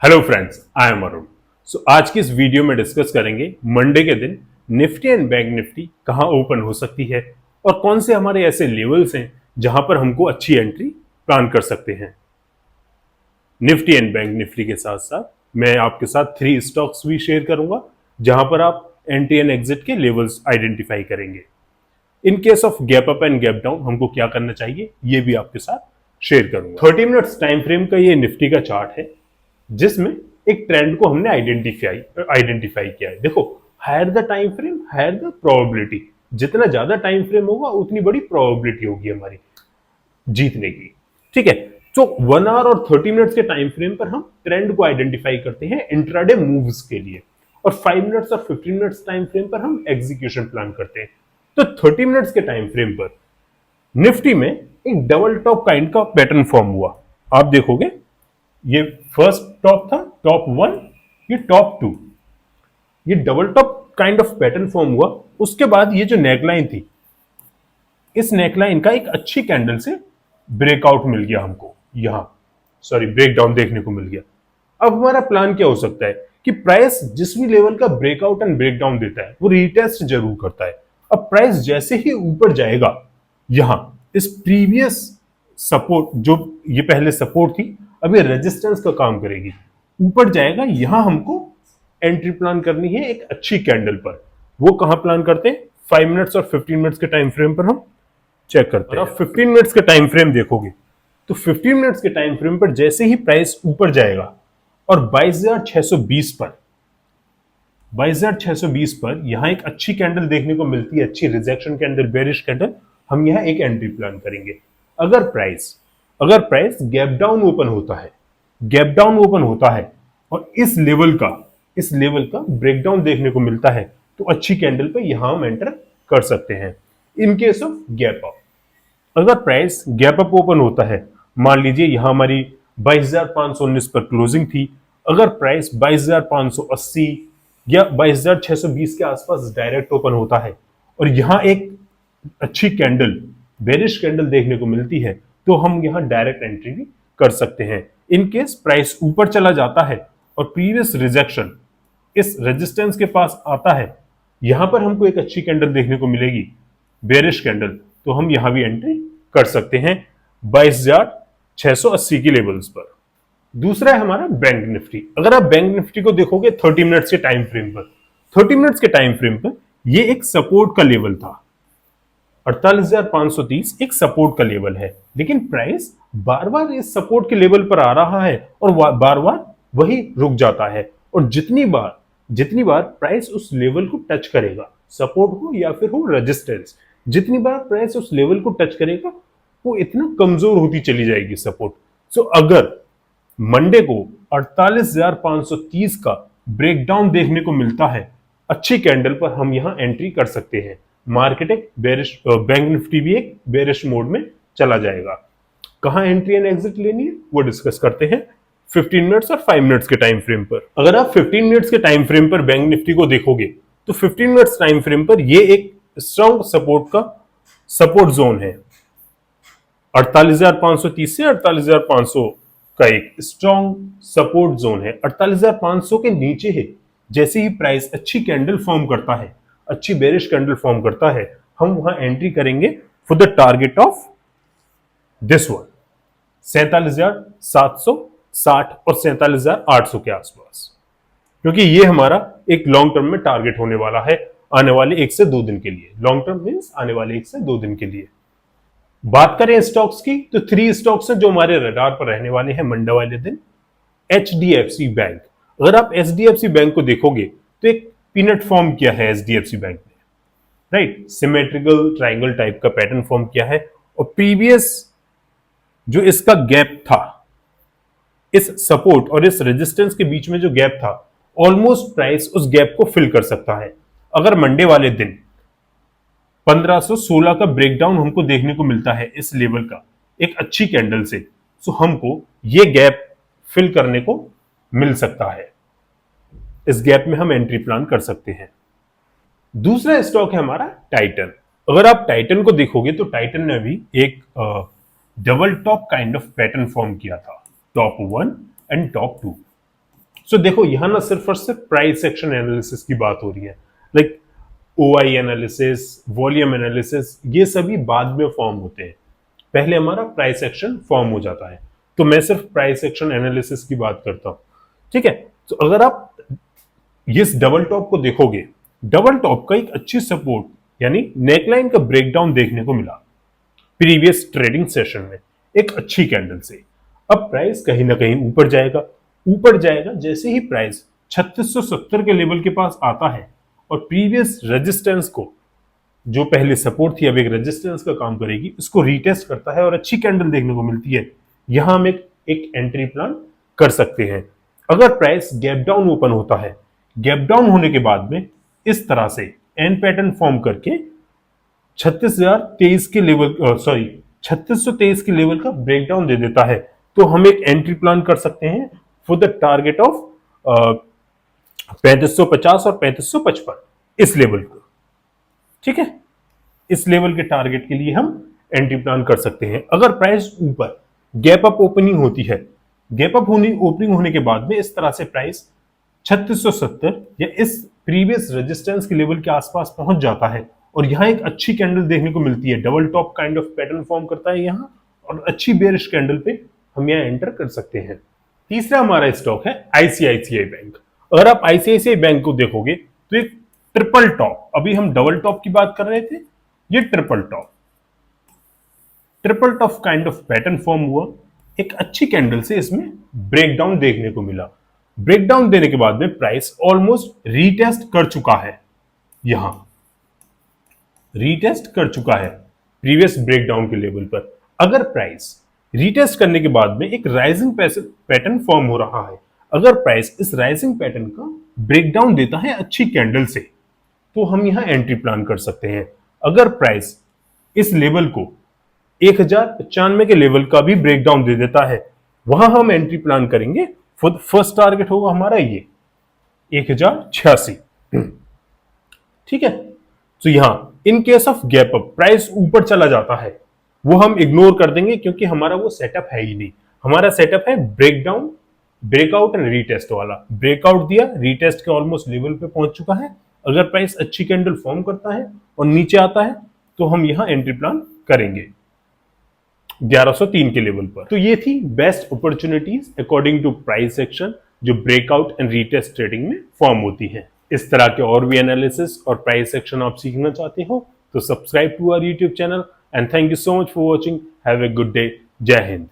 Hello friends, I am Arun. आज की इस वीडियो में डिस्कस करेंगे मंडे के दिन निफ्टी एंड बैंक निफ्टी कहां ओपन हो सकती है और कौन से हमारे ऐसे लेवल्स हैं जहां पर हमको अच्छी एंट्री प्लान कर सकते हैं। निफ्टी एंड बैंक निफ्टी के साथ साथ मैं आपके साथ 3 स्टॉक्स भी शेयर करूंगा जहां पर आप एंट्री एंड एग्जिट के लेवल्स आइडेंटिफाई करेंगे। In case of gap up and gap down हमको क्या करना चाहिए ये भी आपके साथ शेयर करूंगा। 30 मिनट्स टाइम फ्रेम का ये निफ्टी का चार्ट है जिसमें एक ट्रेंड को हमने आइडेंटिफाई किया है। देखो, higher the time frame higher the probability. जितना ज्यादा टाइम फ्रेम होगा उतनी बड़ी प्रोबेबिलिटी होगी हमारी जीतने की। ठीक है, तो 1 आवर और 30 मिनट्स के टाइम फ्रेम पर हम ट्रेंड को आइडेंटिफाई करते हैं इंट्राडे मूव्स के लिए, और 5 मिनट्स और 15 मिनट्स टाइम फ्रेम पर हम एग्जीक्यूशन प्लान करते हैं। तो 30 मिनट्स के टाइम फ्रेम पर निफ्टी में एक डबल टॉप काइंड का पैटर्न फॉर्म हुआ। आप देखोगे ये फर्स्ट टॉप था, टॉप 1, ये टॉप 2, ये double top kind of pattern form हुआ। उसके बाद ये जो नेकलाइन थी, इस नेकलाइन का एक अच्छी कैंडल से ब्रेकआउट मिल गया हमको, ब्रेकडाउन देखने को मिल गया। अब हमारा प्लान क्या हो सकता है कि प्राइस जिस भी लेवल का ब्रेकआउट एंड ब्रेकडाउन देता है वो रीटेस्ट जरूर करता है। अब प्राइस जैसे ही ऊपर जाएगा, यहां इस प्रीवियस सपोर्ट, जो ये पहले सपोर्ट थी, अब ये रेजिस्टेंस का काम करेगी, ऊपर जाएगा। यहां हमको एंट्री प्लान करनी है एक अच्छी कैंडल पर। वो कहां प्लान करते हैं? 5 मिनट्स और 15 मिनट्स के टाइम फ्रेम पर हम चेक करते हैं। आप 15 मिनट्स के टाइम फ्रेम देखोगे तो 15 मिनट्स के टाइम फ्रेम पर जैसे ही प्राइस ऊपर जाएगा और 22,620 पर यहां एक अच्छी कैंडल देखने को मिलती है, अच्छी रिजेक्शन कैंडल, बेरिश कैंडल, हम यहां एक एंट्री प्लान करेंगे। अगर प्राइस गैप डाउन ओपन होता है और इस लेवल का ब्रेकडाउन देखने को मिलता है तो अच्छी कैंडल पे यहां हम एंटर कर सकते हैं। In case of gap up, अगर प्राइस गैप अप ओपन होता है, मान लीजिए यहां हमारी 22,519 पर क्लोजिंग थी, अगर प्राइस 22,580 या 22,620 के आसपास डायरेक्ट ओपन होता है और यहां एक अच्छी कैंडल, बेरिश कैंडल देखने को मिलती है, तो हम यहां डायरेक्ट एंट्री भी कर सकते हैं। इन केस प्राइस ऊपर चला जाता है और प्रीवियस रिजेक्शन इस रेजिस्टेंस के पास आता है, यहां पर हमको एक अच्छी कैंडल देखने को मिलेगी, बेरिश कैंडल, तो हम यहां भी एंट्री कर सकते हैं 22,680 की लेवल्स पर। दूसरा है हमारा बैंक निफ्टी। अगर आप बैंक निफ्टी को देखोगे 30 मिनट्स के टाइम फ्रेम पर ये एक सपोर्ट का लेवल था, 48,530 एक सपोर्ट का लेवल है, लेकिन प्राइस बार बार इस सपोर्ट के लेवल पर आ रहा है और बार बार वही रुक जाता है। और जितनी बार प्राइस उस लेवल को टच करेगा, सपोर्ट हो या फिर हो रेजिस्टेंस, जितनी बार प्राइस उस लेवल को टच करेगा वो इतना कमजोर होती चली जाएगी सपोर्ट। अगर मंडे को 48,530 का ब्रेकडाउन देखने को मिलता है अच्छी कैंडल पर, हम यहां एंट्री कर सकते हैं। मार्केट एक बेरिश, बैंक निफ्टी भी एक बेरिश मोड में चला जाएगा। कहां एंट्री एंड एग्जिट लेनी है वो डिस्कस करते हैं 15 मिनट्स और 5 मिनट्स के टाइम फ्रेम पर। अगर आप 15 मिनट्स के टाइम फ्रेम पर बैंक निफ्टी को देखोगे तो 15 मिनट्स टाइम फ्रेम पर ये एक स्ट्रॉन्ग सपोर्ट जोन है। 48,530 से 48,500 का एक स्ट्रॉन्ग सपोर्ट जोन है। 48,500 के नीचे है, जैसे ही प्राइस अच्छी कैंडल फॉर्म करता है, अच्छी बेरिश कैंडल फॉर्म करता है, हम वहां एंट्री करेंगे for the target of this one, 47,760 और 47,800 के आसपास, क्योंकि ये हमारा एक लॉन्ग टर्म में टारगेट होने वाला है आने वाले 1 से 2 दिन के लिए। लॉन्ग टर्म मींस आने वाले 1 से 2 दिन के लिए। बात करें स्टॉक्स की तो 3 स्टॉक्स हैं जो हमारे रडार पर रहने वाले हैं मंडे वाले दिन। HDFC बैंक, अगर आप HDFC बैंक को देखोगे तो एक पीनट फॉर्म किया है HDFC बैंक ने, राइट, सिमेट्रिकल ट्रायंगल टाइप का पैटर्न फॉर्म किया है, और प्रीवियस जो इसका गैप था, इस सपोर्ट और इस रेजिस्टेंस के बीच में जो गैप था, ऑलमोस्ट प्राइस उस गैप को फिल कर सकता है। अगर मंडे वाले दिन 1516 का ब्रेकडाउन हमको देखने को मिलता है इस लेवल का एक अच्छी कैंडल से, तो हमको ये गैप फिल करने को मिल सकता है। इस गैप में हम एंट्री प्लान कर सकते हैं। दूसरा स्टॉक है हमारा टाइटन। अगर आप टाइटन को देखोगे तो टाइटन ने भी एक double top kind of pattern form किया था, टॉप 1 एंड टॉप 2। सो देखो यहां ना सिर्फ और सिर्फ प्राइस एक्शन एनालिसिस की बात हो रही है, like OI analysis, volume analysis, ये सभी बाद में फॉर्म होते हैं, पहले हमारा प्राइस एक्शन फॉर्म हो जाता है। तो मैं सिर्फ प्राइस एक्शन एनालिसिस की बात करता हूं, ठीक है। तो अगर आप इस डबल टॉप को देखोगे, डबल टॉप का एक अच्छी सपोर्ट यानी नेकलाइन का ब्रेकडाउन देखने को मिला प्रीवियस ट्रेडिंग सेशन में एक अच्छी कैंडल से। अब प्राइस कहीं ना कहीं ऊपर जाएगा, ऊपर जाएगा। जैसे ही प्राइस 3670 के लेवल के पास आता है और प्रीवियस रेजिस्टेंस को, जो पहले सपोर्ट थी अब एक रेजिस्टेंस का काम करेगी, इसको रीटेस्ट करता है और अच्छी कैंडल देखने को मिलती है, यहां हम एक एंट्री प्लान कर सकते हैं। अगर प्राइस गैप डाउन ओपन होता है, गैप डाउन होने के बाद में इस तरह से एन पैटर्न फॉर्म करके 36,023 के लेवल 3623 के लेवल का ब्रेकडाउन दे देता है, तो हम एक एंट्री प्लान कर सकते हैं फॉर द टारगेट ऑफ 3550 और 3555 इस लेवल को, ठीक है। इस लेवल के टारगेट के लिए हम एंट्री प्लान कर सकते हैं। अगर प्राइस ऊपर गैप अप ओपनिंग होती है, गैप अप ओपनिंग होने के बाद में इस तरह से प्राइस 3670 या इस प्रीवियस रेजिस्टेंस के लेवल के आसपास पहुंच जाता है और यहां एक अच्छी कैंडल देखने को मिलती है, double top kind of pattern form करता है यहां, और अच्छी बेयरिश कैंडल पे हम यहां एंटर कर सकते हैं। तीसरा हमारा स्टॉक है आईसीआईसीआई बैंक। अगर आप आईसीआईसीआई बैंक को देखोगे तो एक ट्रिपल टॉप, अभी हम डबल टॉप की बात कर रहे थे, ये triple top kind of pattern form हुआ, एक अच्छी कैंडल से इसमें ब्रेकडाउन देखने को मिला। ब्रेकडाउन देने के बाद में प्राइस ऑलमोस्ट रीटेस्ट कर चुका है, यहां रीटेस्ट कर चुका है प्रीवियस ब्रेकडाउन के लेवल पर। अगर प्राइस रीटेस्ट करने के बाद में एक राइजिंग पैटर्न फॉर्म हो रहा है, अगर प्राइस इस राइजिंग पैटर्न का ब्रेकडाउन देता है अच्छी कैंडल से, तो हम यहां एंट्री प्लान कर सकते हैं। अगर प्राइस इस लेवल को 1095 के लेवल का भी ब्रेकडाउन दे देता है, वहां हम एंट्री प्लान करेंगे। फर्स्ट टारगेट होगा हमारा ये 1086, ठीक है। तो यहां in case of gap up price ऊपर चला जाता है, वो हम इग्नोर कर देंगे क्योंकि हमारा वो सेटअप है ही नहीं। हमारा सेटअप है ब्रेकडाउन, ब्रेकआउट एंड रीटेस्ट वाला। ब्रेकआउट दिया, रीटेस्ट के ऑलमोस्ट लेवल पे पहुंच चुका है, अगर प्राइस अच्छी कैंडल फॉर्म करता है और नीचे आता है तो हम यहां एंट्री प्लान करेंगे 1103 के लेवल पर। तो ये थी best opportunities according to price action जो ब्रेकआउट एंड रीटेस्ट ट्रेडिंग में फॉर्म होती है। इस तरह के और भी एनालिसिस और प्राइस एक्शन आप सीखना चाहते हो तो subscribe to our YouTube channel and thank you so much for watching. Have a good day. जय हिंद।